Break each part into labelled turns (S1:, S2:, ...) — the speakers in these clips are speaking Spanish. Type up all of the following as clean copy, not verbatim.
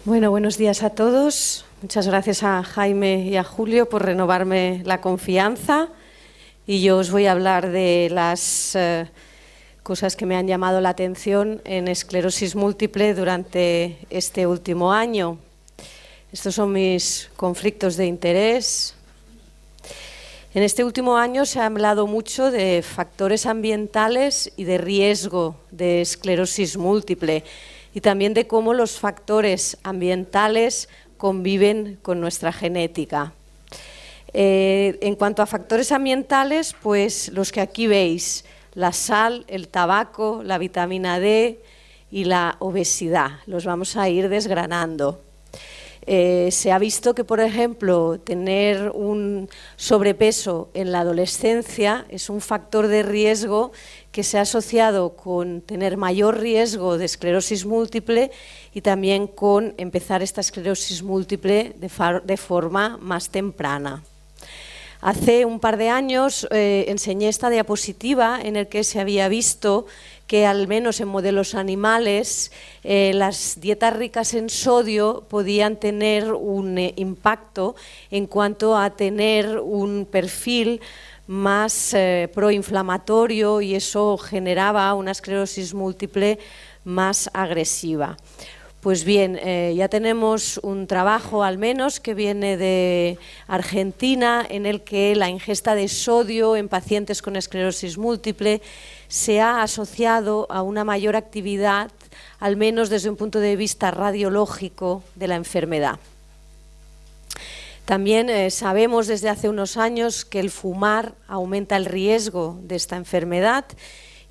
S1: Bueno, buenos días a todos. Muchas gracias a Jaime y a Julio por renovarme la confianza. Y yo os voy a hablar de las cosas que me han llamado la atención en esclerosis múltiple durante este último año. Estos son mis conflictos de interés. En este último año se ha hablado mucho de factores ambientales y de riesgo de esclerosis múltiple, y también de cómo los factores ambientales conviven con nuestra genética. En cuanto a factores ambientales, pues los que aquí veis: la sal, el tabaco, la vitamina D y la obesidad. Los vamos a ir desgranando. Se ha visto que, por ejemplo, tener un sobrepeso en la adolescencia es un factor de riesgo que se ha asociado con tener mayor riesgo de esclerosis múltiple y también con empezar esta esclerosis múltiple de forma más temprana. Hace un par de años enseñé esta diapositiva en la que se había visto que, al menos en modelos animales, las dietas ricas en sodio podían tener un impacto en cuanto a tener un perfil más proinflamatorio, y eso generaba una esclerosis múltiple más agresiva. Pues bien, ya tenemos un trabajo, al menos, que viene de Argentina, en el que la ingesta de sodio en pacientes con esclerosis múltiple se ha asociado a una mayor actividad, al menos desde un punto de vista radiológico, de la enfermedad. También sabemos desde hace unos años que el fumar aumenta el riesgo de esta enfermedad,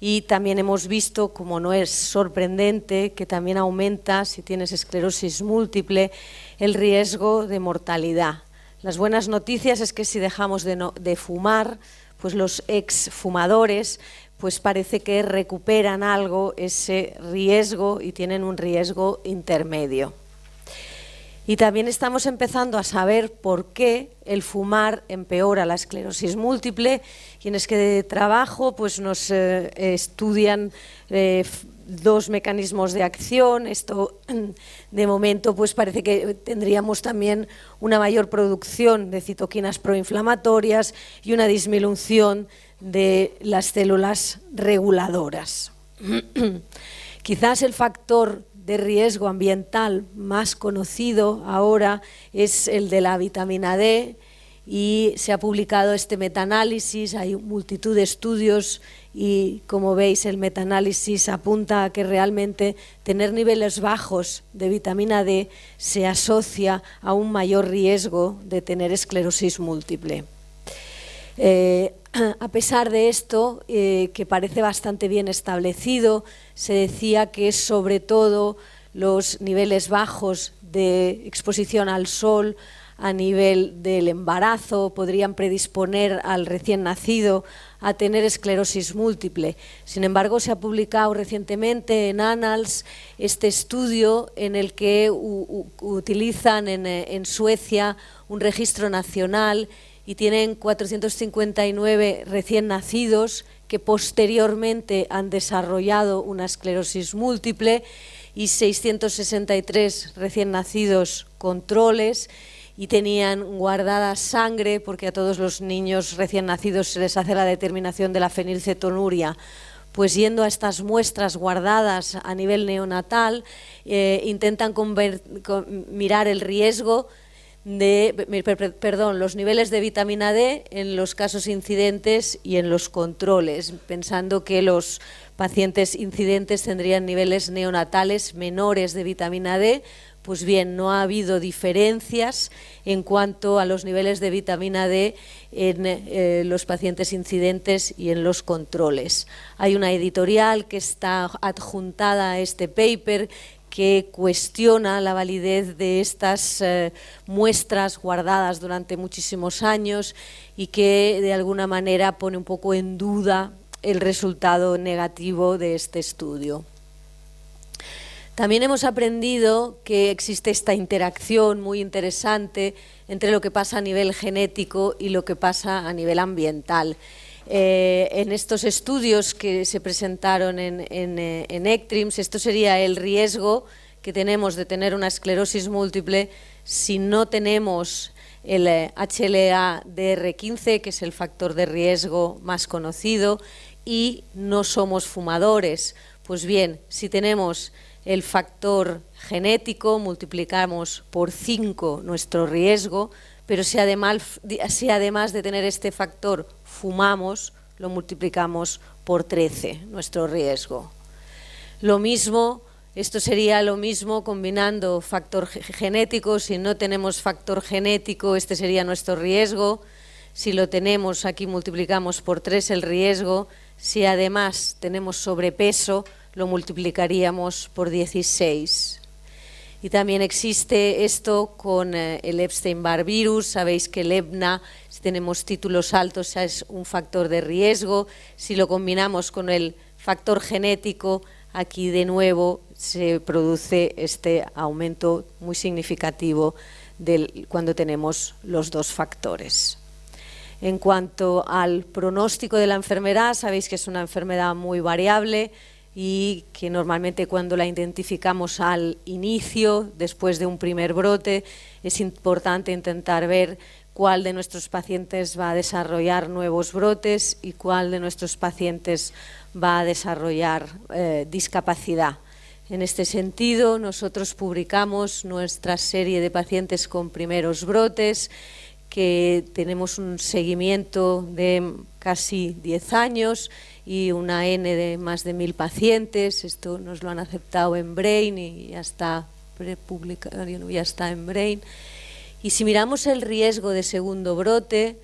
S1: y también hemos visto, como no es sorprendente, que también aumenta, si tienes esclerosis múltiple, el riesgo de mortalidad. Las buenas noticias es que si dejamos de fumar, pues los exfumadores pues parece que recuperan algo ese riesgo y tienen un riesgo intermedio. Y también estamos empezando a saber por qué el fumar empeora la esclerosis múltiple. Quienes que trabajo pues nos estudian dos mecanismos de acción. Esto, de momento, pues parece que tendríamos también una mayor producción de citoquinas proinflamatorias y una disminución de las células reguladoras. Quizás el factor de riesgo ambiental más conocido ahora es el de la vitamina D, y se ha publicado este metaanálisis. Hay multitud de estudios y, como veis, el metaanálisis apunta a que realmente tener niveles bajos de vitamina D se asocia a un mayor riesgo de tener esclerosis múltiple. A pesar de esto, que parece bastante bien establecido, se decía que sobre todo los niveles bajos de exposición al sol a nivel del embarazo podrían predisponer al recién nacido a tener esclerosis múltiple. Sin embargo, se ha publicado recientemente en Annals este estudio en el que utilizan en Suecia un registro nacional, y tienen 459 recién nacidos que posteriormente han desarrollado una esclerosis múltiple, y 663 recién nacidos controles, y tenían guardada sangre, porque a todos los niños recién nacidos se les hace la determinación de la fenilcetonuria. Pues yendo a estas muestras guardadas a nivel neonatal, intentan mirar el riesgo los niveles de vitamina D en los casos incidentes y en los controles, pensando que los pacientes incidentes tendrían niveles neonatales menores de vitamina D. Pues bien, no ha habido diferencias en cuanto a los niveles de vitamina D en los pacientes incidentes y en los controles. Hay una editorial que está adjuntada a este paper que cuestiona la validez de estas muestras guardadas durante muchísimos años, y que de alguna manera pone un poco en duda el resultado negativo de este estudio. También hemos aprendido que existe esta interacción muy interesante entre lo que pasa a nivel genético y lo que pasa a nivel ambiental. En estos estudios que se presentaron en ECTRIMS, esto sería el riesgo que tenemos de tener una esclerosis múltiple si no tenemos el HLA-DR15, que es el factor de riesgo más conocido, y no somos fumadores. Pues bien, si tenemos el factor genético, multiplicamos por 5 nuestro riesgo, pero si además de tener este factor fumamos, lo multiplicamos por 13 nuestro riesgo. Lo mismo, esto sería lo mismo combinando factor genético. Si no tenemos factor genético, este sería nuestro riesgo. Si lo tenemos, aquí multiplicamos por 3 el riesgo. Si además tenemos sobrepeso, lo multiplicaríamos por 16. Y también existe esto con el Epstein-Barr virus. Sabéis que el EBNA, si tenemos títulos altos, es un factor de riesgo. Si lo combinamos con el factor genético, aquí de nuevo se produce este aumento muy significativo cuando tenemos los dos factores. En cuanto al pronóstico de la enfermedad, sabéis que es una enfermedad muy variable y que normalmente cuando la identificamos al inicio, después de un primer brote, es importante intentar ver cuál de nuestros pacientes va a desarrollar nuevos brotes y cuál de nuestros pacientes va a desarrollar discapacidad. En este sentido, nosotros publicamos nuestra serie de pacientes con primeros brotes, que tenemos un seguimiento de casi 10 años y una N de más de 1000 pacientes. Esto nos lo han aceptado en Brain y ya está publicado, ya está en Brain. Y si miramos el riesgo de segundo brote,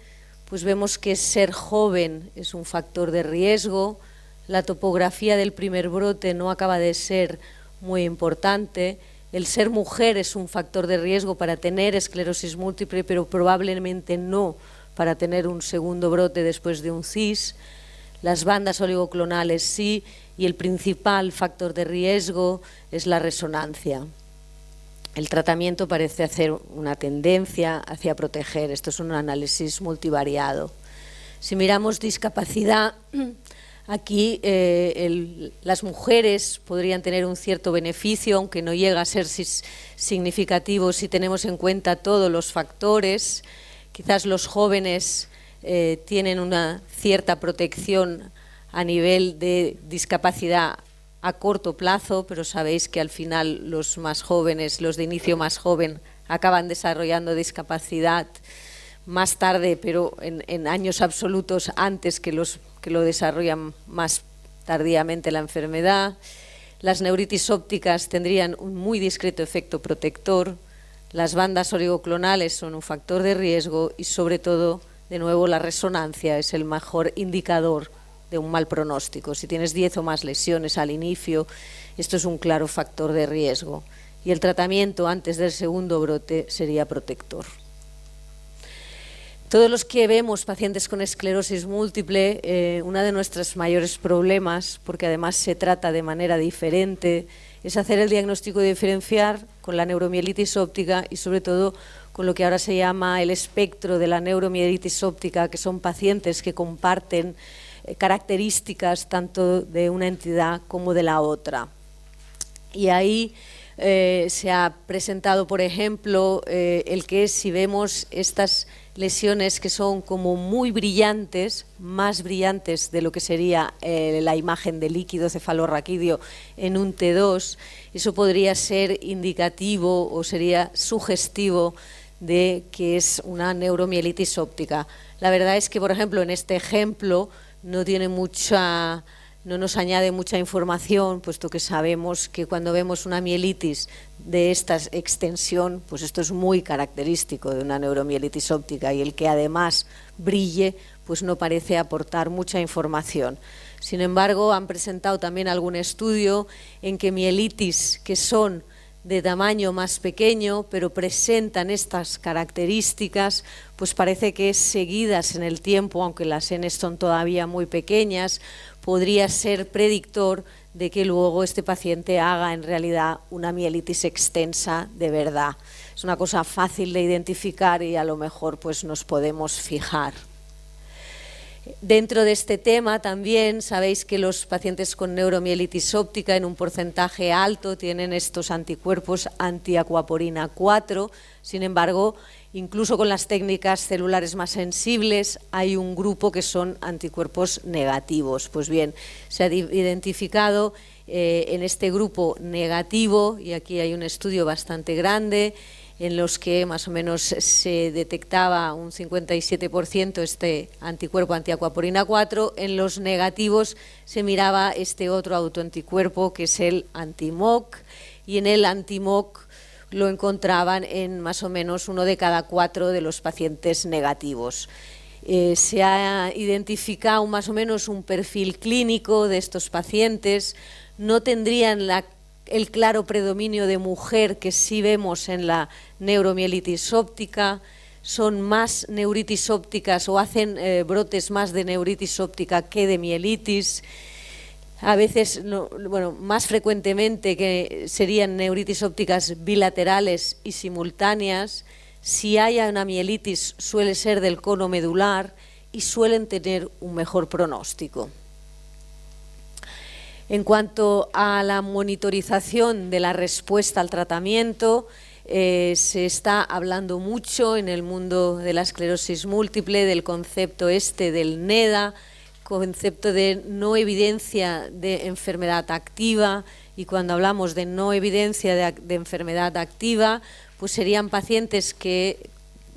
S1: pues vemos que ser joven es un factor de riesgo. La topografía del primer brote no acaba de ser muy importante. El ser mujer es un factor de riesgo para tener esclerosis múltiple, pero probablemente no para tener un segundo brote después de un CIS. Las bandas oligoclonales sí, y el principal factor de riesgo es la resonancia. El tratamiento parece hacer una tendencia hacia proteger. Esto es un análisis multivariado. Si miramos discapacidad, aquí las mujeres podrían tener un cierto beneficio, aunque no llega a ser significativo si tenemos en cuenta todos los factores. Quizás los jóvenes tienen una cierta protección a nivel de discapacidad a corto plazo, pero sabéis que al final los más jóvenes, los de inicio más joven, acaban desarrollando discapacidad más tarde, pero en años absolutos antes que los que lo desarrollan más tardíamente la enfermedad. Las neuritis ópticas tendrían un muy discreto efecto protector. Las bandas oligoclonales son un factor de riesgo y, sobre todo, de nuevo, la resonancia es el mejor indicador de un mal pronóstico. Si tienes 10 o más lesiones al inicio, esto es un claro factor de riesgo. Y el tratamiento antes del segundo brote sería protector. Todos los que vemos pacientes con esclerosis múltiple, uno de nuestros mayores problemas, porque además se trata de manera diferente, es hacer el diagnóstico diferenciar con la neuromielitis óptica y sobre todo con lo que ahora se llama el espectro de la neuromielitis óptica, que son pacientes que comparten características tanto de una entidad como de la otra. Y ahí se ha presentado, por ejemplo, el que si vemos estas lesiones que son como muy brillantes, más brillantes de lo que sería la imagen de líquido cefalorraquídeo en un T2, eso podría ser indicativo o sería sugestivo de que es una neuromielitis óptica. La verdad es que, por ejemplo, en este ejemplo no nos añade mucha información, puesto que sabemos que cuando vemos una mielitis de esta extensión, pues esto es muy característico de una neuromielitis óptica, y el que además brille, pues no parece aportar mucha información. Sin embargo, han presentado también algún estudio en que mielitis que son de tamaño más pequeño, pero presentan estas características, pues parece que seguidas en el tiempo, aunque las N son todavía muy pequeñas, podría ser predictor de que luego este paciente haga en realidad una mielitis extensa de verdad. Es una cosa fácil de identificar y a lo mejor pues nos podemos fijar. Dentro de este tema también sabéis que los pacientes con neuromielitis óptica en un porcentaje alto tienen estos anticuerpos antiacuaporina 4, sin embargo, incluso con las técnicas celulares más sensibles hay un grupo que son anticuerpos negativos. Pues bien, se ha identificado en este grupo negativo, y aquí hay un estudio bastante grande, en los que más o menos se detectaba un 57% este anticuerpo antiacuaporina 4, en los negativos se miraba este otro autoanticuerpo que es el anti-MOC, y en el anti-MOC lo encontraban en más o menos 1 de cada 4 de los pacientes negativos. Se ha identificado más o menos un perfil clínico de estos pacientes, no tendrían el claro predominio de mujer que sí vemos en la neuromielitis óptica, son más neuritis ópticas o hacen brotes más de neuritis óptica que de mielitis. A veces, más frecuentemente que serían neuritis ópticas bilaterales y simultáneas. Si hay una mielitis suele ser del cono medular y suelen tener un mejor pronóstico. En cuanto a la monitorización de la respuesta al tratamiento, se está hablando mucho en el mundo de la esclerosis múltiple del concepto del NEDA, concepto de no evidencia de enfermedad activa, y cuando hablamos de no evidencia de enfermedad activa, pues serían pacientes que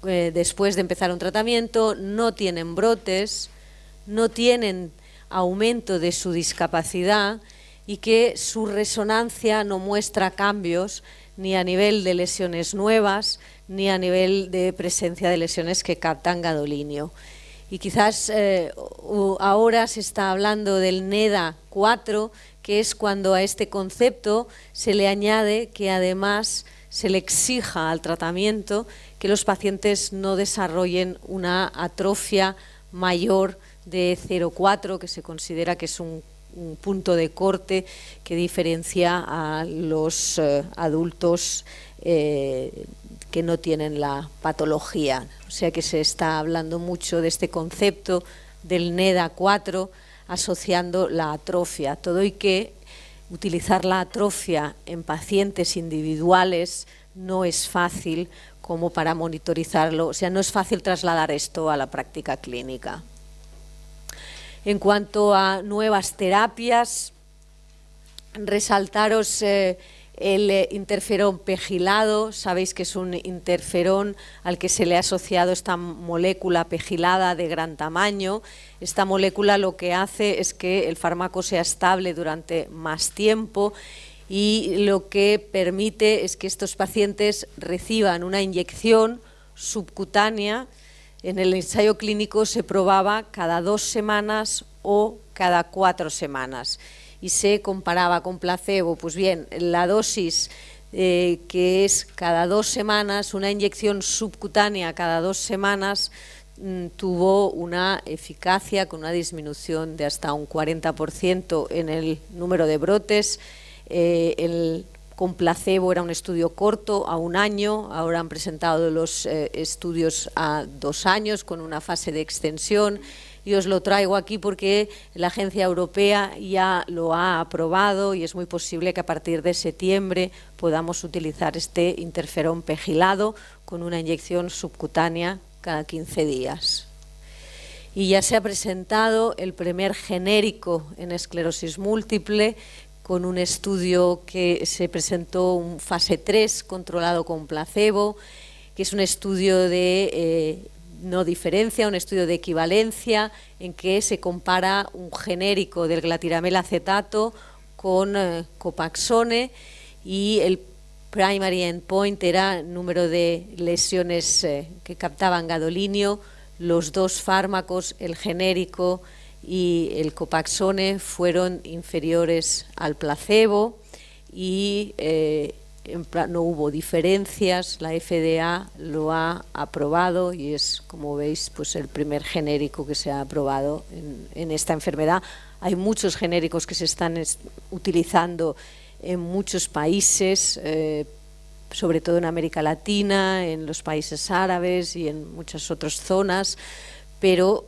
S1: después de empezar un tratamiento no tienen brotes, no tienen aumento de su discapacidad y que su resonancia no muestra cambios ni a nivel de lesiones nuevas ni a nivel de presencia de lesiones que captan gadolinio. Y quizás ahora se está hablando del NEDA 4, que es cuando a este concepto se le añade que además se le exija al tratamiento que los pacientes no desarrollen una atrofia mayor de 0,4, que se considera que es un punto de corte que diferencia a los adultos que no tienen la patología. O sea que se está hablando mucho de este concepto del NEDA 4 asociando la atrofia. Todo y que utilizar la atrofia en pacientes individuales no es fácil como para monitorizarlo, o sea, no es fácil trasladar esto a la práctica clínica. En cuanto a nuevas terapias, resaltaros el interferón pegilado. Sabéis que es un interferón al que se le ha asociado esta molécula pegilada de gran tamaño. Esta molécula lo que hace es que el fármaco sea estable durante más tiempo y lo que permite es que estos pacientes reciban una inyección subcutánea. En el ensayo clínico se probaba cada 2 semanas o cada 4 semanas y se comparaba con placebo. Pues bien, la dosis que es cada 2 semanas, una inyección subcutánea cada 2 semanas, tuvo una eficacia con una disminución de hasta un 40% en el número de brotes. Con placebo era un estudio corto, a 1 año, ahora han presentado los estudios a 2 años con una fase de extensión, y os lo traigo aquí porque la Agencia Europea ya lo ha aprobado y es muy posible que a partir de septiembre podamos utilizar este interferón pegilado con una inyección subcutánea cada 15 días. Y ya se ha presentado el primer genérico en esclerosis múltiple, con un estudio que se presentó, un fase 3 controlado con placebo, que es un estudio de no diferencia, un estudio de equivalencia, en que se compara un genérico del glatiramel acetato con Copaxone, y el primary endpoint era el número de lesiones que captaban gadolinio. Los 2 fármacos, el genérico y el Copaxone, fueron inferiores al placebo y no hubo diferencias. La FDA lo ha aprobado y es, como veis, pues el primer genérico que se ha aprobado en esta enfermedad. Hay muchos genéricos que se están utilizando en muchos países, sobre todo en América Latina, en los países árabes y en muchas otras zonas, pero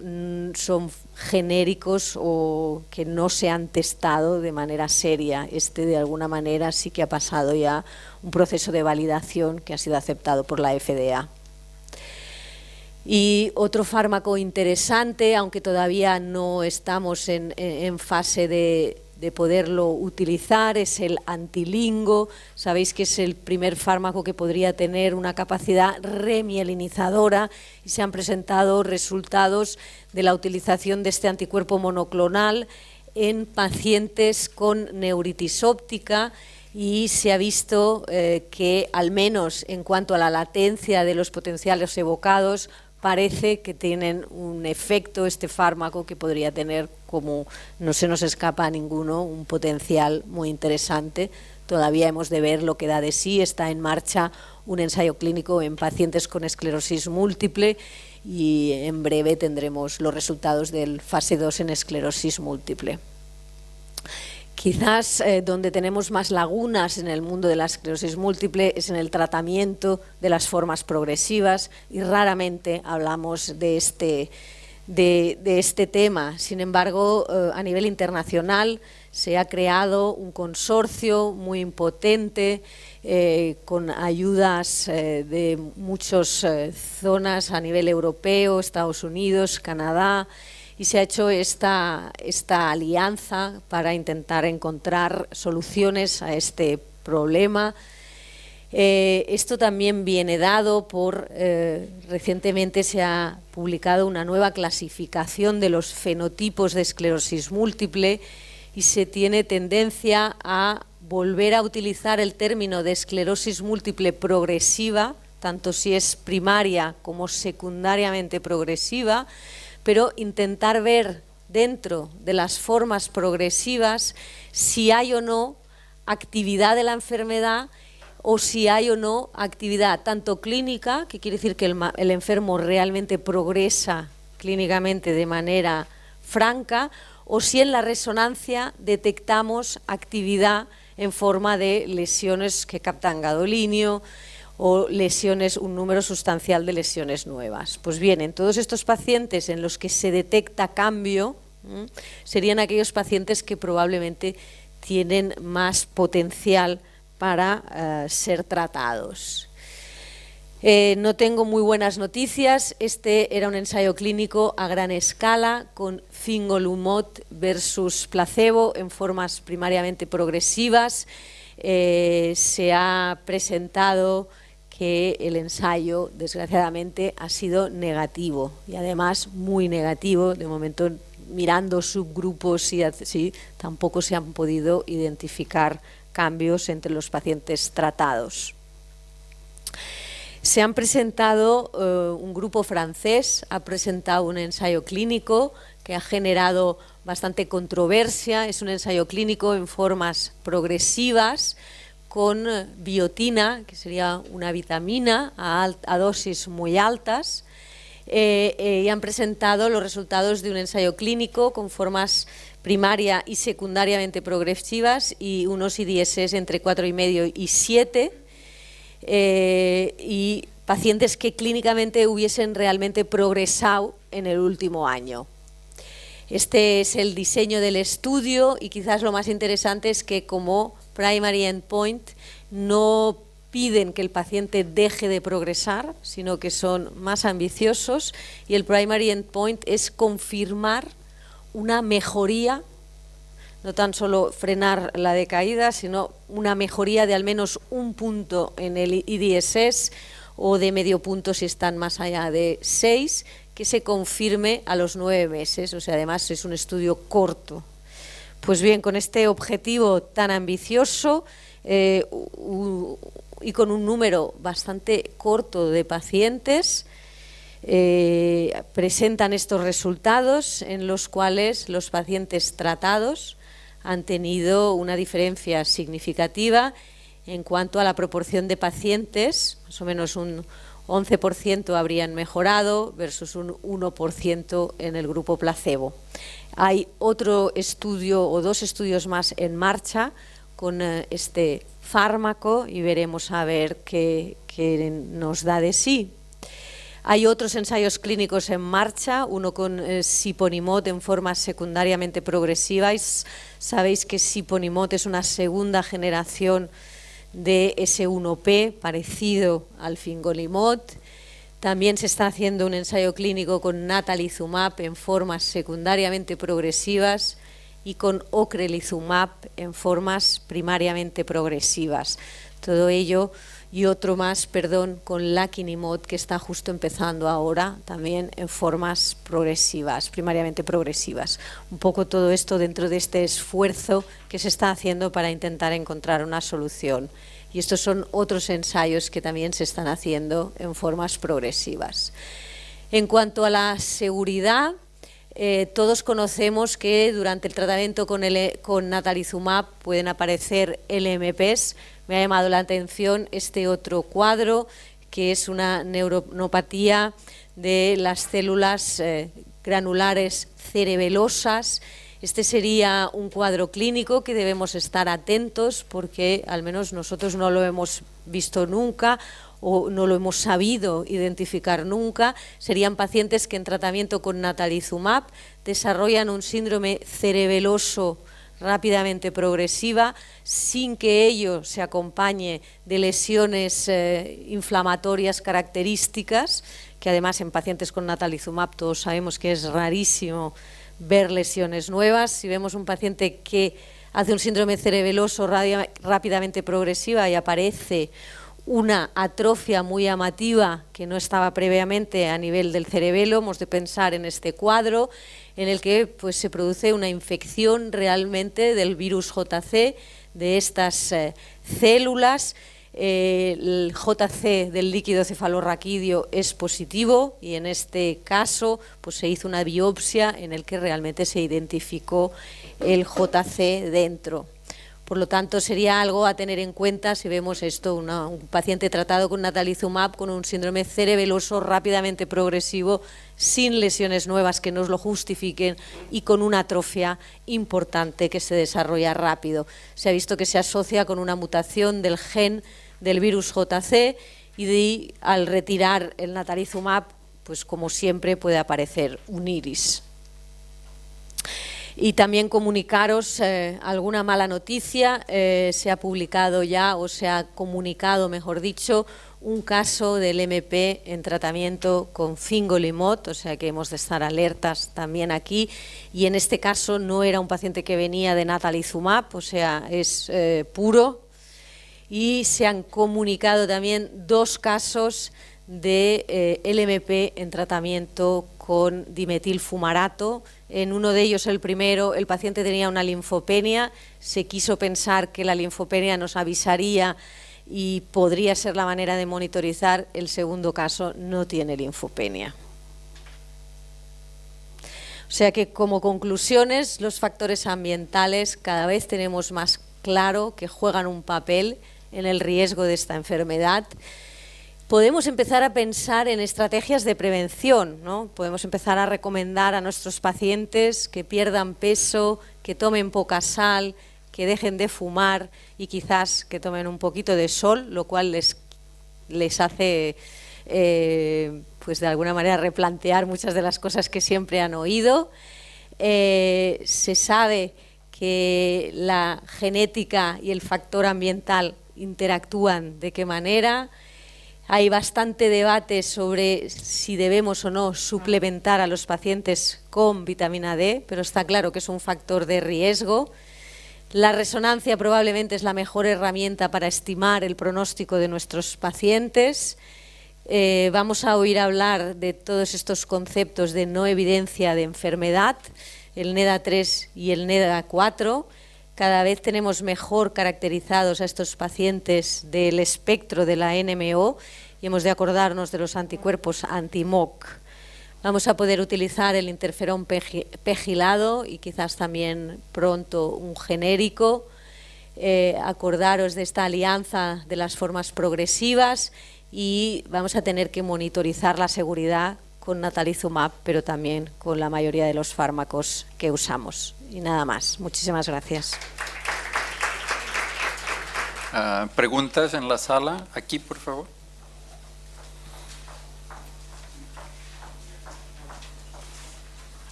S1: son genéricos o que no se han testado de manera seria. De alguna manera sí que ha pasado ya un proceso de validación que ha sido aceptado por la FDA. Y otro fármaco interesante, aunque todavía no estamos en fase de poderlo utilizar, es el antilingo. Sabéis que es el primer fármaco que podría tener una capacidad remielinizadora y se han presentado resultados de la utilización de este anticuerpo monoclonal en pacientes con neuritis óptica, y se ha visto que, al menos en cuanto a la latencia de los potenciales evocados, parece que tienen un efecto este fármaco que podría tener, como no se nos escapa a ninguno, un potencial muy interesante. Todavía hemos de ver lo que da de sí. Está en marcha un ensayo clínico en pacientes con esclerosis múltiple y en breve tendremos los resultados del fase 2 en esclerosis múltiple. Quizás donde tenemos más lagunas en el mundo de la esclerosis múltiple es en el tratamiento de las formas progresivas, y raramente hablamos de este tema. Sin embargo, a nivel internacional se ha creado un consorcio muy potente con ayudas de muchas zonas a nivel europeo, Estados Unidos, Canadá, y se ha hecho esta alianza para intentar encontrar soluciones a este problema. Esto también viene dado por, recientemente se ha publicado una nueva clasificación de los fenotipos de esclerosis múltiple, y se tiene tendencia a volver a utilizar el término de esclerosis múltiple progresiva, tanto si es primaria como secundariamente progresiva, pero intentar ver dentro de las formas progresivas si hay o no actividad de la enfermedad, o si hay o no actividad tanto clínica, que quiere decir que el enfermo realmente progresa clínicamente de manera franca, o si en la resonancia detectamos actividad en forma de lesiones que captan gadolinio, o lesiones, un número sustancial de lesiones nuevas. Pues bien, en todos estos pacientes en los que se detecta cambio, serían aquellos pacientes que probablemente tienen más potencial para ser tratados. No tengo muy buenas noticias. Este era un ensayo clínico a gran escala con fingolimod versus placebo en formas primariamente progresivas. Se ha presentado que el ensayo, desgraciadamente, ha sido negativo, y además muy negativo. De momento, mirando subgrupos y así, tampoco se han podido identificar cambios entre los pacientes tratados. Se han presentado, un grupo francés ha presentado un ensayo clínico que ha generado bastante controversia. Es un ensayo clínico en formas progresivas con biotina, que sería una vitamina a dosis muy altas, y han presentado los resultados de un ensayo clínico con formas primaria y secundariamente progresivas y unos IDS entre 4,5 y 7, y pacientes que clínicamente hubiesen realmente progresado en el último año. Este es el diseño del estudio, y quizás lo más interesante es que, como primary endpoint, no piden que el paciente deje de progresar, sino que son más ambiciosos, y el primary endpoint es confirmar una mejoría, no tan solo frenar la decaída, sino una mejoría de al menos un punto en el IDSS, o de medio punto si están más allá de 6, que se confirme a los 9 meses, o sea, además es un estudio corto. Pues bien, con este objetivo tan ambicioso y con un número bastante corto de pacientes, presentan estos resultados en los cuales los pacientes tratados han tenido una diferencia significativa en cuanto a la proporción de pacientes. Más o menos un 11% habrían mejorado versus un 1% en el grupo placebo. Hay otro estudio o dos estudios más en marcha con este fármaco, y veremos a ver qué nos da de sí. Hay otros ensayos clínicos en marcha, uno con siponimod en forma secundariamente progresiva. Sabéis que siponimod es una segunda generación de S1P, parecido al fingolimod. También se está haciendo un ensayo clínico con natalizumab en formas secundariamente progresivas y con ocrelizumab en formas primariamente progresivas. Todo ello y otro más, con laquinimod, que está justo empezando ahora, también en formas progresivas, primariamente progresivas. Un poco todo esto dentro de este esfuerzo que se está haciendo para intentar encontrar una solución. Y estos son otros ensayos que también se están haciendo en formas progresivas. En cuanto a la seguridad, todos conocemos que durante el tratamiento con natalizumab pueden aparecer LMPs. Me ha llamado la atención este otro cuadro, que es una neuropatía de las células granulares cerebelosas. Este sería un cuadro clínico que debemos estar atentos porque al menos nosotros no lo hemos visto nunca o no lo hemos sabido identificar nunca. Serían pacientes que en tratamiento con natalizumab desarrollan un síndrome cerebeloso rápidamente progresiva sin que ello se acompañe de lesiones inflamatorias características, que además en pacientes con natalizumab todos sabemos que es rarísimo ver lesiones nuevas. Si vemos un paciente que hace un síndrome cerebeloso rápidamente progresiva y aparece una atrofia muy llamativa que no estaba previamente a nivel del cerebelo, hemos de pensar en este cuadro en el que pues, se produce una infección realmente del virus JC de estas células. El JC del líquido cefalorraquídeo es positivo y en este caso pues, se hizo una biopsia en el que realmente se identificó el JC dentro. Por lo tanto, sería algo a tener en cuenta si vemos esto, un paciente tratado con natalizumab con un síndrome cerebeloso rápidamente progresivo, sin lesiones nuevas que nos lo justifiquen y con una atrofia importante que se desarrolla rápido. Se ha visto que se asocia con una mutación del gen del virus JC y al retirar el natalizumab, pues como siempre puede aparecer un iris. Y también comunicaros alguna mala noticia. Se ha publicado ya, o se ha comunicado, mejor dicho, un caso del MP en tratamiento con fingolimod, o sea que hemos de estar alertas también aquí. Y en este caso no era un paciente que venía de natalizumab, o sea, es puro. Y se han comunicado también 2 casos de LMP en tratamiento con dimetilfumarato. En uno de ellos, el primero, el paciente tenía una linfopenia, se quiso pensar que la linfopenia nos avisaría y podría ser la manera de monitorizar. El segundo caso no tiene linfopenia. O sea que como conclusiones, los factores ambientales cada vez tenemos más claro que juegan un papel en el riesgo de esta enfermedad. Podemos empezar a pensar en estrategias de prevención, ¿no? Podemos empezar a recomendar a nuestros pacientes que pierdan peso, que tomen poca sal, que dejen de fumar y quizás que tomen un poquito de sol, lo cual les hace pues de alguna manera replantear muchas de las cosas que siempre han oído. Se sabe que la genética y el factor ambiental interactúan de qué manera. Hay bastante debate sobre si debemos o no suplementar a los pacientes con vitamina D, pero está claro que es un factor de riesgo. La resonancia probablemente es la mejor herramienta para estimar el pronóstico de nuestros pacientes. Vamos a oír hablar de todos estos conceptos de no evidencia de enfermedad, el NEDA3 y el NEDA4. Cada vez tenemos mejor caracterizados a estos pacientes del espectro de la NMO y hemos de acordarnos de los anticuerpos anti-MOC. Vamos a poder utilizar el interferón pegilado y quizás también pronto un genérico. Acordaros de esta alianza de las formas progresivas y vamos a tener que monitorizar la seguridad con natalizumab, pero también con la mayoría de los fármacos que usamos. Y nada más. Muchísimas gracias.
S2: ¿Preguntas en la sala? Aquí, por favor.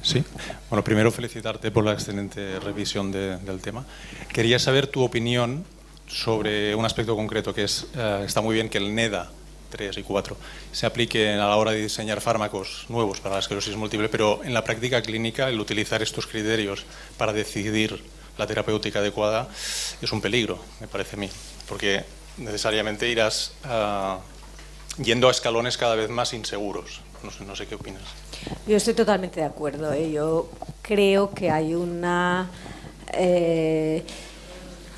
S2: Sí. Bueno, primero felicitarte por la excelente revisión del tema. Quería saber tu opinión sobre un aspecto concreto, que es, está muy bien que el NEDA 3 y 4 se aplique a la hora de diseñar fármacos nuevos para la esclerosis múltiple, pero en la práctica clínica el utilizar estos criterios para decidir la terapéutica adecuada es un peligro, me parece a mí, porque necesariamente irás yendo a escalones cada vez más inseguros. No sé qué opinas.
S1: Yo estoy totalmente de acuerdo. Yo creo que hay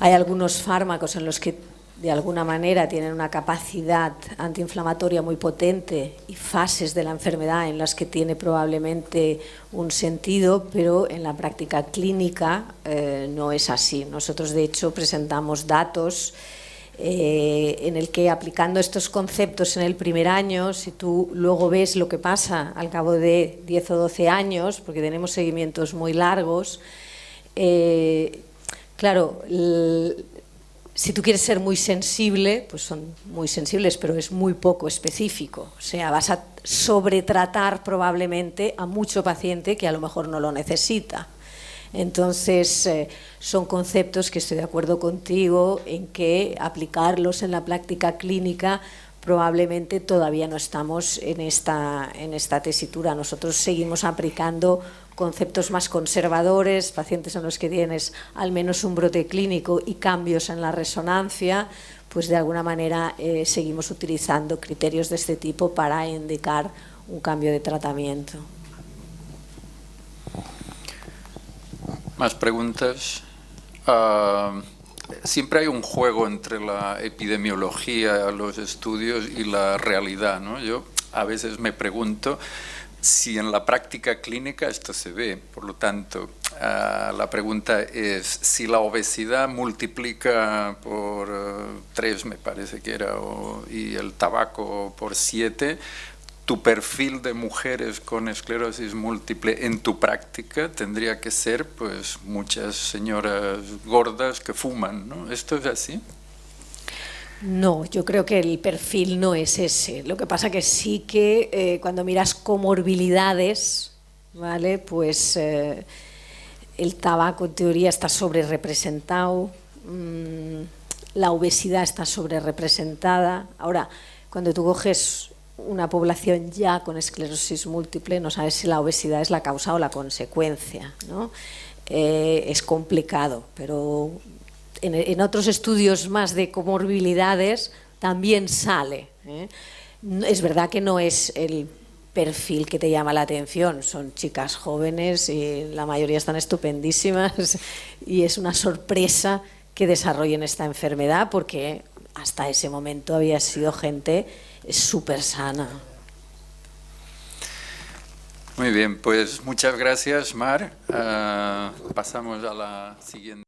S1: hay algunos fármacos en los que de alguna manera tienen una capacidad antiinflamatoria muy potente y fases de la enfermedad en las que tiene probablemente un sentido, pero en la práctica clínica no es así. Nosotros, de hecho, presentamos datos en el que, aplicando estos conceptos en el primer año, si tú luego ves lo que pasa al cabo de 10 o 12 años, porque tenemos seguimientos muy largos, claro, si tú quieres ser muy sensible, pues son muy sensibles, pero es muy poco específico. O sea, vas a sobretratar probablemente a mucho paciente que a lo mejor no lo necesita. Entonces, son conceptos que estoy de acuerdo contigo en que aplicarlos en la práctica clínica probablemente todavía no estamos en esta tesitura. Nosotros seguimos aplicando conceptos más conservadores, pacientes en los que tienes al menos un brote clínico y cambios en la resonancia, pues de alguna manera seguimos utilizando criterios de este tipo para indicar un cambio de tratamiento.
S3: Más preguntas. Siempre hay un juego entre la epidemiología, los estudios y la realidad, ¿no? Yo a veces me pregunto si en la práctica clínica esto se ve. Por lo tanto, la pregunta es si la obesidad multiplica por 3, me parece que era, y el tabaco por 7, tu perfil de mujeres con esclerosis múltiple en tu práctica tendría que ser pues muchas señoras gordas que fuman, ¿no? ¿Esto es así?
S1: No, yo creo que el perfil no es ese. Lo que pasa que sí que cuando miras comorbilidades, ¿vale? Pues el tabaco en teoría está sobrerepresentado, la obesidad está sobrerepresentada. Ahora, cuando tú coges una población ya con esclerosis múltiple, no sabes si la obesidad es la causa o la consecuencia, ¿no? Es complicado, pero en otros estudios más de comorbilidades también sale, ¿eh? Es verdad que no es el perfil que te llama la atención, son chicas jóvenes y la mayoría están estupendísimas y es una sorpresa que desarrollen esta enfermedad porque hasta ese momento había sido gente súper sana.
S3: Muy bien, pues muchas gracias, Mar. Pasamos a la siguiente.